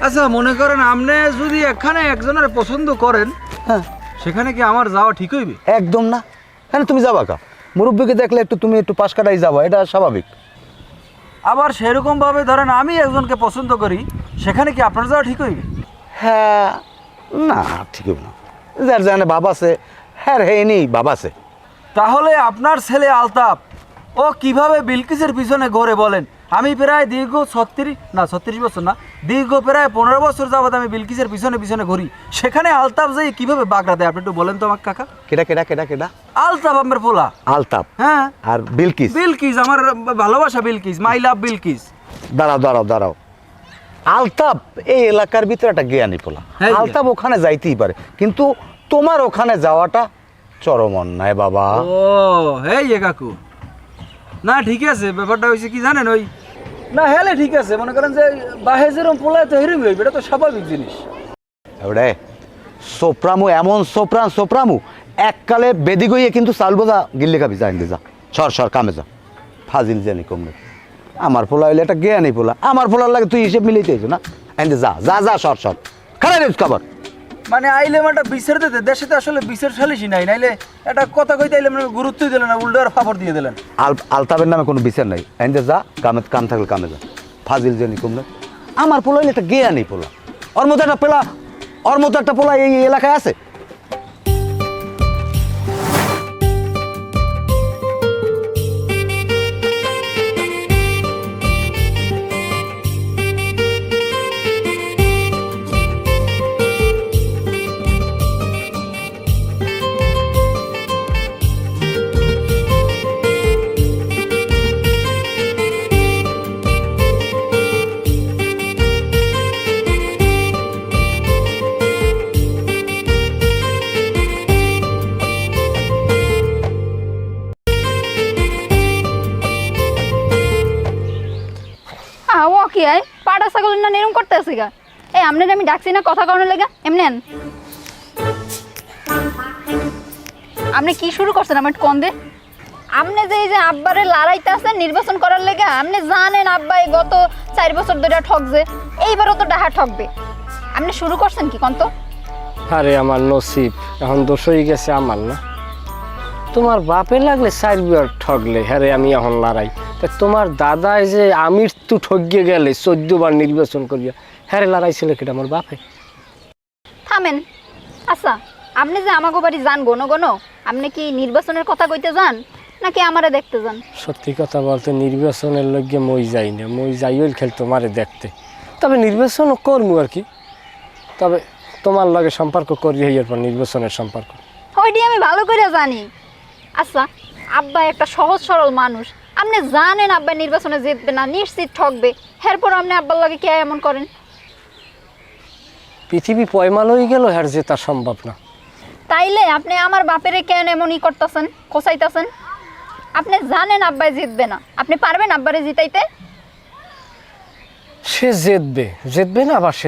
আচ্ছা মনে করেন আপনি যদি এখানে একজনের পছন্দ করেন, হ্যাঁ সেখানে কি আমার যাওয়া ঠিক হইবে? একদম না। হ্যাঁ তুমি যাবা কা, মুরব্বীকে দেখলে তুমি একটু পাশ কাটাই যাবা, এটা স্বাভাবিক। আবার সেরকম ভাবে ধরেন আমি একজনকে পছন্দ করি, সেখানে কি আপনার যাওয়া ঠিক হইবে? হ্যাঁ না ঠিক হবে না, যার জানে বাবা আছে, হ্যাঁ হ্যাঁ নেই বাবা আছে। তাহলে আপনার ছেলে আলতাফ ও কিভাবে বিলকিসের পিছনে ঘোরে বলেন? আমি প্রায় দীর্ঘ 36 বছর না, দীর্ঘ প্রায় 15 বছর যাবত আমি বিলকিসের পিছনে পিছনে ঘুরি, সেখানে আলতাফ যাই কিভাবে বাগড়া দেয় আপনি একটু বলেন তো আমাকে কাকা। কেডা কেডা কেডা কেডা? আলতাফ আমার পোলা। আলতাফ? হ্যাঁ। আর বিলকিস? বিলকিস আমার ভালোবাসা, বিলকিস, মাই লাভ বিলকিস। দাঁড়াও দাঁড়াও দাঁড়াও, আলতাফ এই এলাকার ভিতরে একটা জ্ঞানী পোলা, হ্যাঁ, আলতাফ ওখানে যাইতেই পারে, কিন্তু তোমার ওখানে যাওয়াটা চরম অন্যায় বাবা। ও হেই কাকু, না ঠিক আছে, ব্যাপারটা হয়েছে কি জানেন, ওই না হেলে ঠিক আছে, মনে করেন যে বাহে যেরকম পোলায় তো হেরম হইবে, এটা তো স্বাভাবিক জিনিস। এবারে সোপ্রামু এমন সোপ্রামু এককালে বেদি গইয়ে কিন্তু চাল বোঝা গিল্লি খাবি, যা ইন্দে যা, সর সর কামে যা, ফাজিল জানি কমরে। আমার পোলা হইলে একটা জ্ঞানী পোলা, আমার পোলার লাগে তুই হিসেব মিলাইতে না, ইন্দে যা যা যা, সর সর খারাপ নিউজ খবর। মানে আইলে একটা বিচার দিতে, দেশে তো আসলে বিচার সালিশই নাই, নাইলে একটা কথা কইতে আইলে মানে গুরুত্বই দিলেন না, উল্টো আর ফাফর দিয়ে দিলেন। আলতাফের নামে কোনো বিচার নাই, ইন্দে যা, কাম থাকলে কামে যা, ফাজিল জানি কমরে। আমার পোলা হইলে একটা জ্ঞানী পোলা, ওর মতো একটা পোলা এই এলাকায় আছে? ও কি আয় পাড়া ছাগল না এরকম করতে আছে গা? এই আমনে আমি ডাকছি না কথা কারণে লেগা এমনি আন। আপনি কি শুরু করছেন আমার কোন দে? আপনি যে এই যে আব্বারে লড়াইতে আছেন নির্বাচন করার লেগা, আপনি জানেন আব্বাই গত 4 বছর ধরে ঠকছে, এইবারও তো ডাহা ঠকবে। আপনি শুরু করছেন কি কোন তো? আরে আমার নসিব, এখন দোষ হয়ে গেছে আমার না। তোমার বাপে লাগলে 4 বার ঠকলে, হ্যাঁ আমি এখন লড়াই। তা তোমার দাদাই যে আমির তো ঠকিয়ে গেলে 14 বার নির্বাচন করিয়া, হ্যাঁ লড়াই ছিল কিটা আমার বাপে। থামেন। আচ্ছা আপনি যে আমাগো বাড়ি যান গনো গনো, আপনি কি নির্বাচনের কথা কইতে যান নাকি আমারে দেখতে যান? সত্যি কথা বলতে নির্বাচনের লগে মই যাই না, মই যাই ওই খেল তোমারে দেখতে। তবে নির্বাচনও করবো আর কি, তবে তোমার লগে সম্পর্ক করি এরপর নির্বাচনের সম্পর্ক ওইটি আমি ভালো করে জানি। আচ্ছা আব্বা একটা সহজ সরল মানুষ, আপনি জানেন আব্বা নির্বাচনে জিতবে না, নিশ্চিত ঠকবে, এরপর আপনি আব্বার লগে কে এমন করেন? পৃথিবী পয়মাল হয়ে গেল, হ্যাঁ যে তা সম্ভব না। তাইলে আপনি আমার বাপেরে কেন এমন করতেছেন, খোসাইতেছেন? আপনি জানেন আব্বাই জিতবে না, আপনি পারবেন আব্বারে জিতাইতে? সে জিতবে না, আবার সে